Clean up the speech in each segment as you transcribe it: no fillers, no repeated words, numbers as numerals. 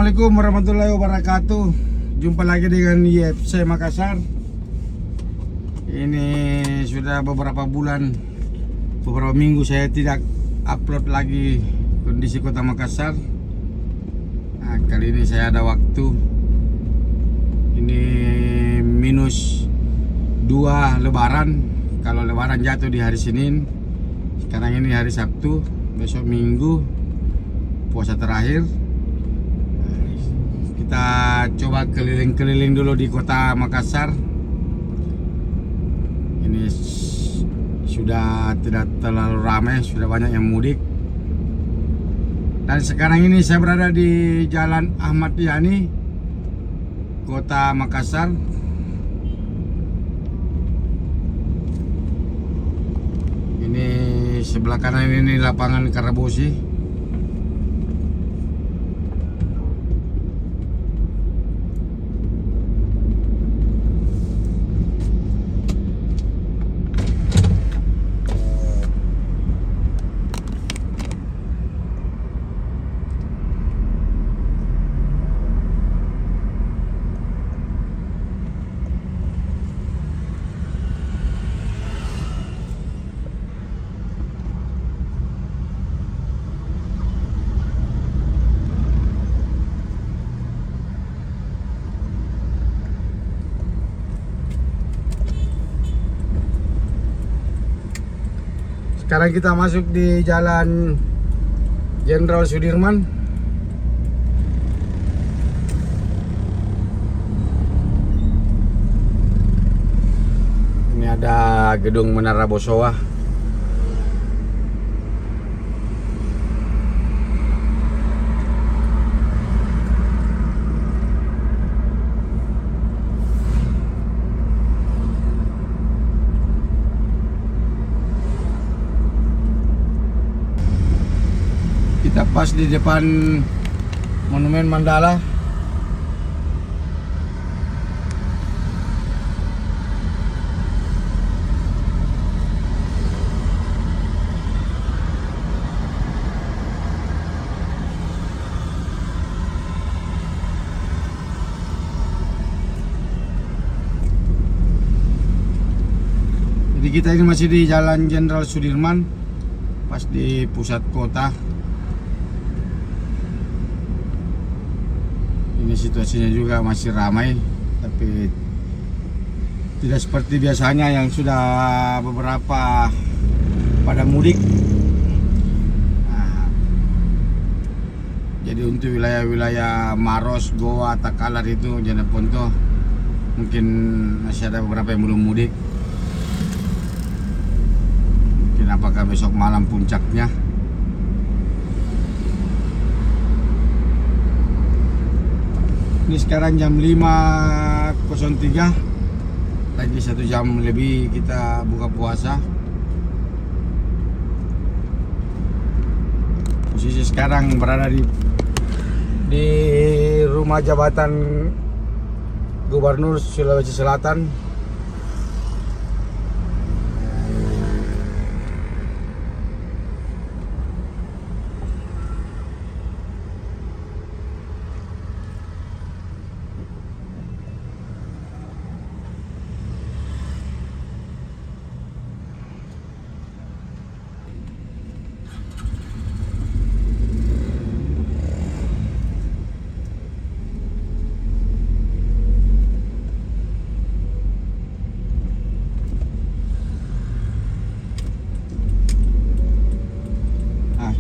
Assalamualaikum warahmatullahi wabarakatuh. Jumpa lagi dengan YFC Makassar. Ini sudah beberapa minggu saya tidak upload lagi kondisi kota Makassar. Nah, kali ini saya ada waktu. Ini -2 Lebaran. Kalau Lebaran jatuh di hari Senin. Sekarang ini hari Sabtu, besok Minggu, puasa terakhir. Kita coba keliling-keliling dulu di kota Makassar. Ini sudah tidak terlalu ramai, sudah banyak yang mudik. Dan sekarang ini saya berada di Jalan Ahmad Yani, kota Makassar. Ini sebelah kanan ini lapangan Karabosi. Sekarang kita masuk di Jalan Jenderal Sudirman. Ini ada gedung Menara Bosowa. Kita pas di depan Monumen Mandala. Jadi kita ini masih di Jalan Jenderal Sudirman, pas di pusat kota. Ini situasinya juga masih ramai, tapi tidak seperti biasanya yang sudah beberapa pada mudik. Nah, jadi untuk wilayah-wilayah Maros, Goa, Takalar itu, Jeneponto, mungkin masih ada beberapa yang belum mudik. Mungkin apakah besok malam puncaknya. Ini sekarang jam 5.03, lagi 1 jam lebih kita buka puasa. Posisi sekarang berada di rumah jabatan Gubernur Sulawesi Selatan.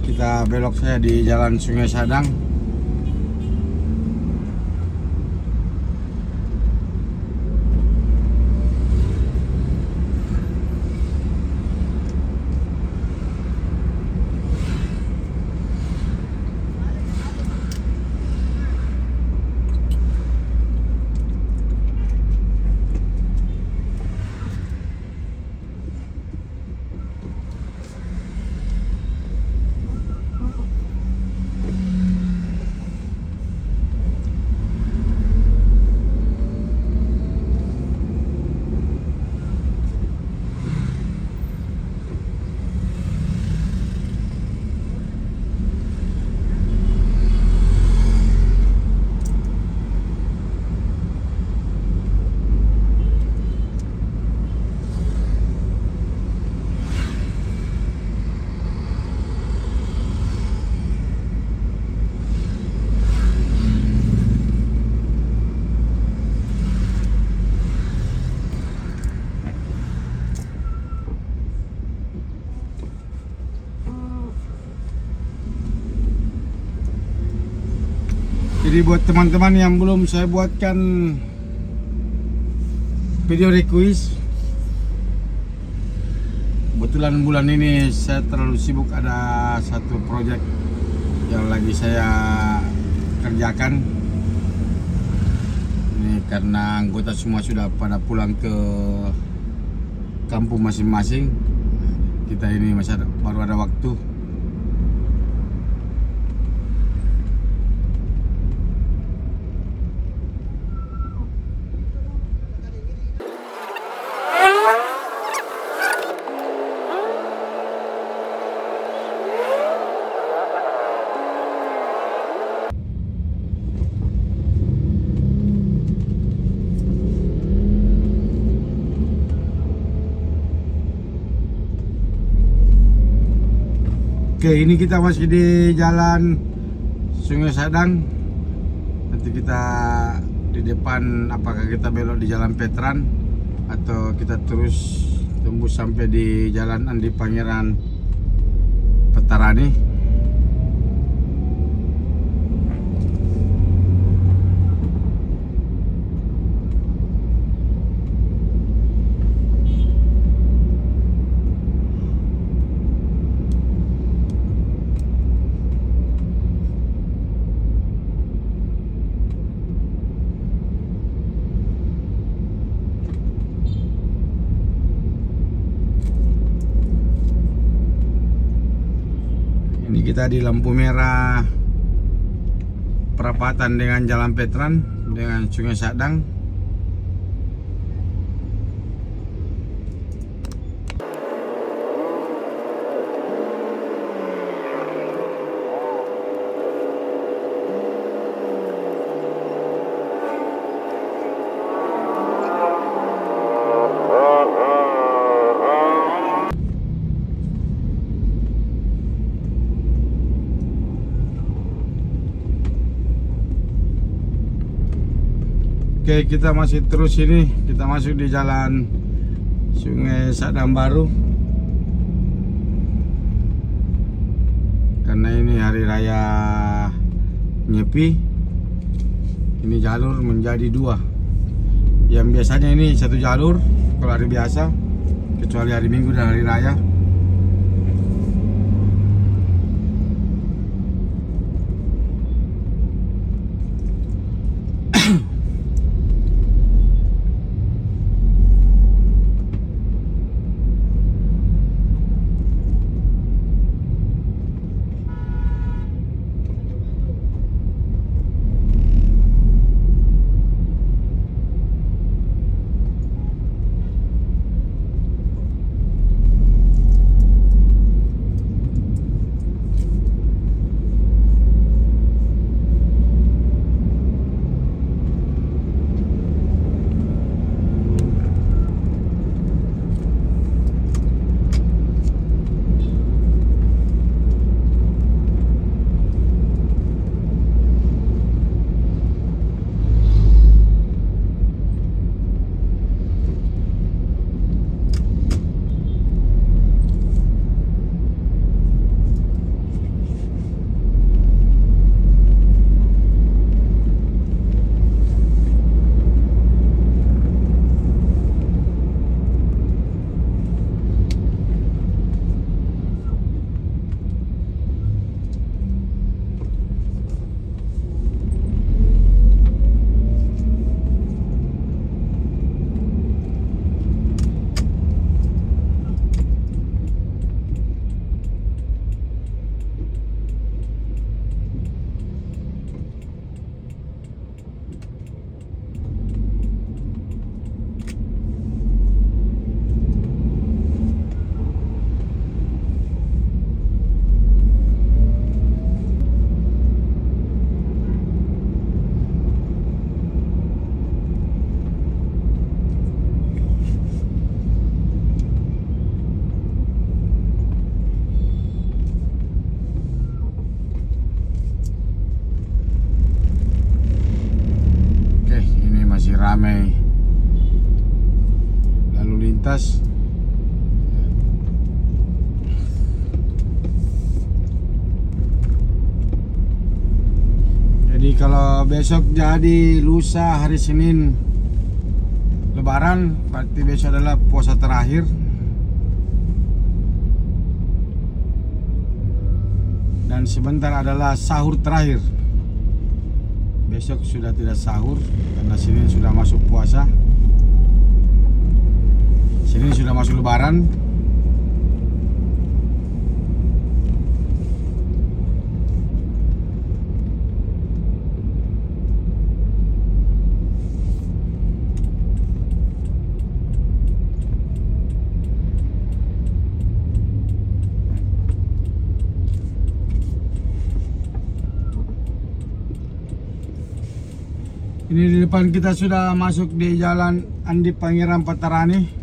Kita belok saya di Jalan Sungai Sadang. Jadi buat teman-teman yang belum saya buatkan video request, kebetulan bulan ini saya terlalu sibuk, ada satu proyek yang lagi saya kerjakan. Ini karena anggota semua sudah pada pulang ke kampung masing-masing, kita ini baru ada waktu. Oke, ini kita masih di jalan Sungai Sadang. Nanti kita di depan, apakah kita belok di Jalan Petran atau kita terus tembus sampai di Jalan Andi Pangeran Petarani. Ini kita di lampu merah perapatan dengan Jalan Petran dengan Sungai Sadang. Oke, kita masih terus ini, kita masuk di Jalan Sungai Sadang Baru. Karena ini hari raya Nyepi, ini jalur menjadi dua. Yang biasanya ini satu jalur kalau hari biasa, kecuali hari Minggu dan hari raya. Jadi kalau besok jadi lusa hari Senin Lebaran, berarti besok adalah puasa terakhir. Dan sebentar adalah sahur terakhir. Besok sudah tidak sahur karena Senin sudah masuk puasa. Senin sudah masuk Lebaran. Ini di depan kita sudah masuk di Jalan Andi Pangeran Patarani.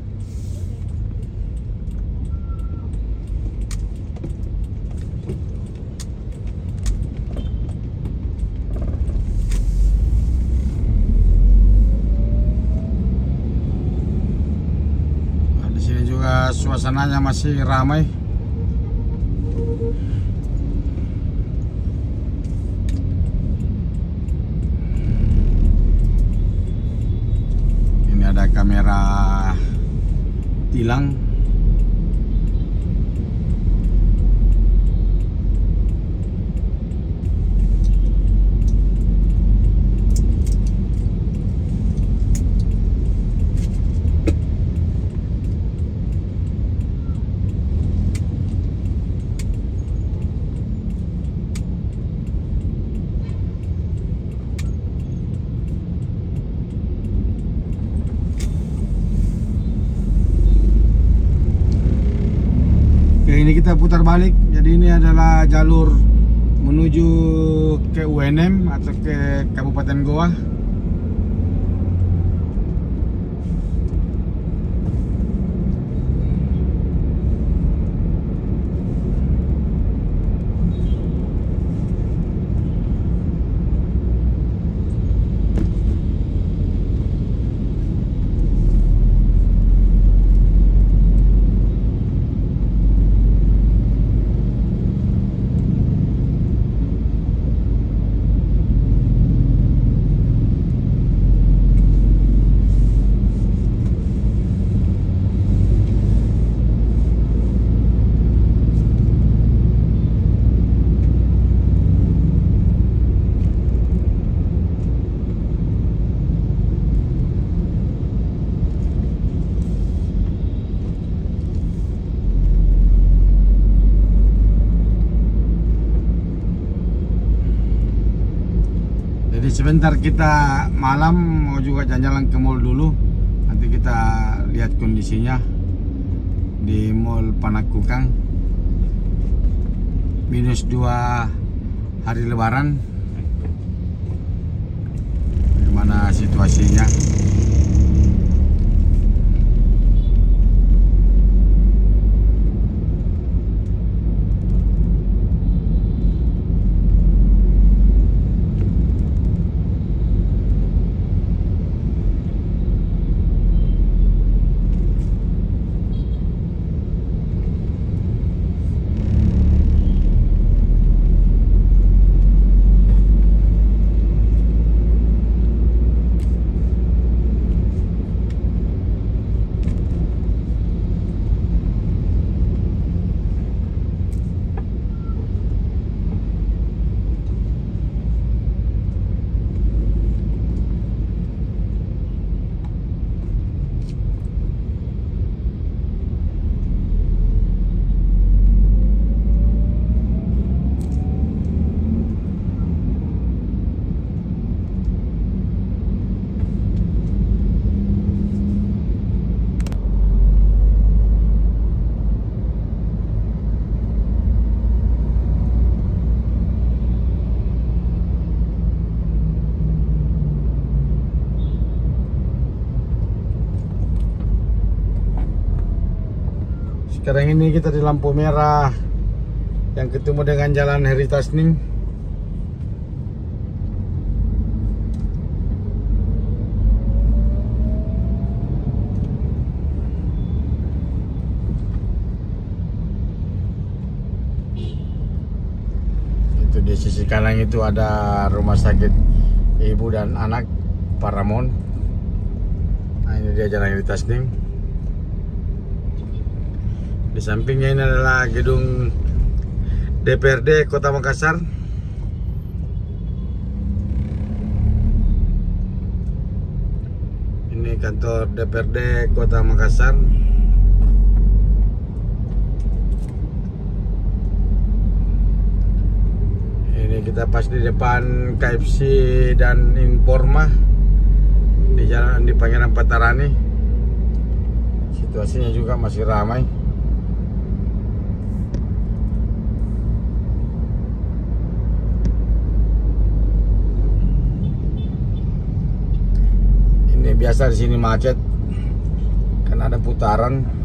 Nah, di sini juga suasananya masih ramai. Ada kamera tilang. Ini kita putar balik, jadi ini adalah jalur menuju ke UNM atau ke Kabupaten Goa. Jadi sebentar kita malam mau juga jalan-jalan ke mall dulu. Nanti kita lihat kondisinya di Mall Panakukang. -2 hari Lebaran. Bagaimana situasinya? Sekarang ini kita di lampu merah yang ketemu dengan Jalan Heri Tasning. Itu Itu di sisi kanan itu ada rumah sakit ibu dan anak Paramount. Nah, ini dia jalan di Tasnim. Di sampingnya ini adalah gedung DPRD Kota Makassar. Ini kantor DPRD Kota Makassar. Ini kita pas di depan KFC dan Informa di jalan di Pangeran Patarani. Situasinya juga masih ramai. Ini biasa di sini macet kan ada putaran.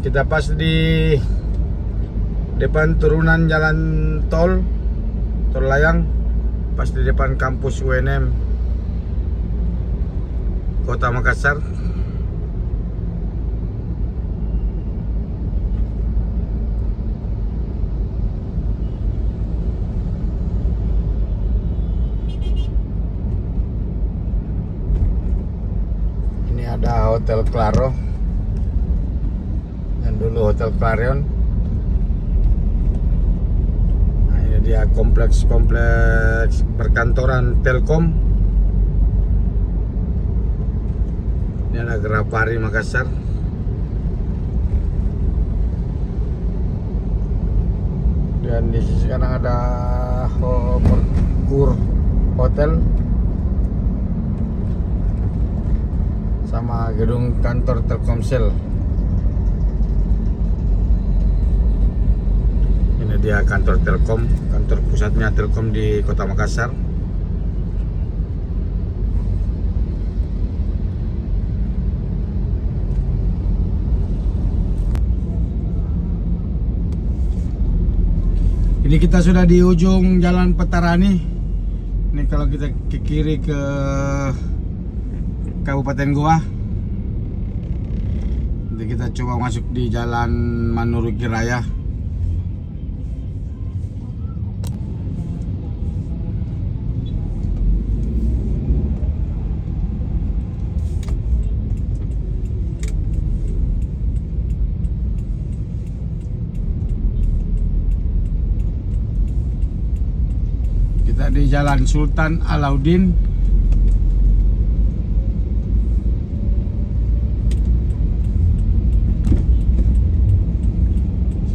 Kita pas di depan turunan jalan tol layang, pas di depan kampus UNM Kota Makassar. Ini ada Hotel Claro, dulu Hotel Clarion. Nah, ini dia kompleks perkantoran Telkom. Ini ada Grapari Makassar. Dan di sisi kanan ada Merkur Hotel sama gedung kantor Telkomsel. Dia kantor Telkom, kantor pusatnya Telkom di Kota Makassar. Ini kita sudah di ujung Jalan Patarani. Ini kalau kita ke kiri ke Kabupaten Goa. Nanti kita coba masuk di Jalan Manuruki Raya. Di Jalan Sultan Alauddin.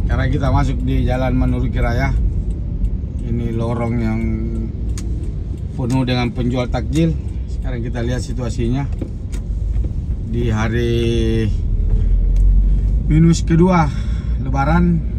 Sekarang kita masuk di Jalan Manuruki Raya. Ini lorong yang penuh dengan penjual takjil. Sekarang kita lihat situasinya di hari minus kedua Lebaran.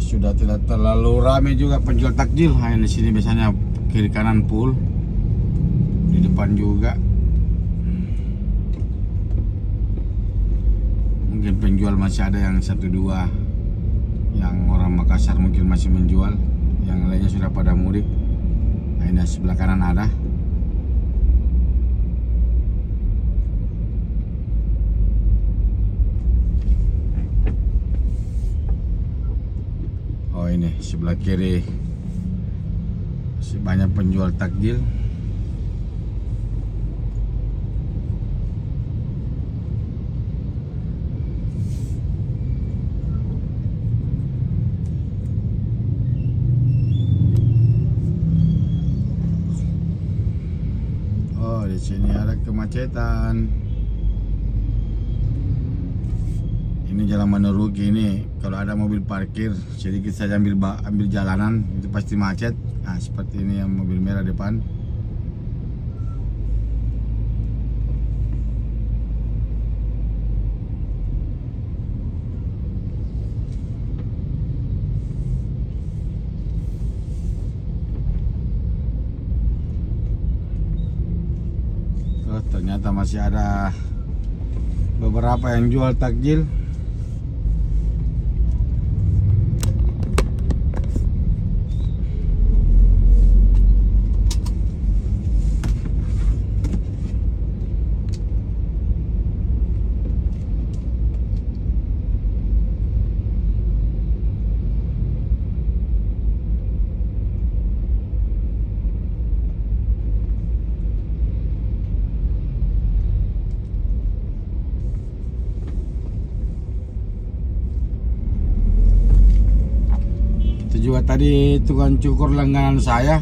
Sudah tidak terlalu ramai juga penjual takjil. Nah, di sini biasanya kiri kanan full, di depan juga. Mungkin penjual masih ada yang 1-2 yang orang Makassar mungkin masih menjual, yang lainnya sudah pada mudik. Nah, ini sebelah kanan ada. ini sebelah kiri masih banyak penjual takjil. Oh, di sini ada kemacetan. Ini jalan Mandoruki ini, kalau ada mobil parkir sedikit saja ambil jalanan itu pasti macet. Nah, seperti ini yang mobil merah depan. Oh, ternyata masih ada beberapa yang jual takjil. Juga tadi tukang cukur langganan saya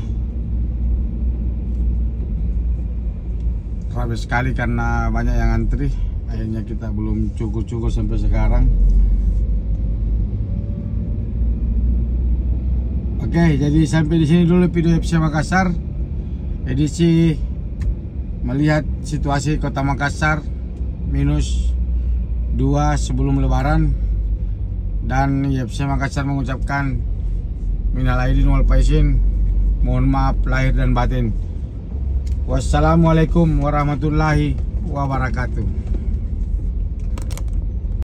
ramai sekali karena banyak yang antri. Akhirnya kita belum cukur-cukur sampai sekarang. Oke, jadi sampai di sini dulu video FC Makassar edisi melihat situasi kota Makassar -2 sebelum Lebaran. Dan FC Makassar mengucapkan minal aidin wal faizin, mohon maaf lahir dan batin. Wassalamualaikum warahmatullahi wabarakatuh.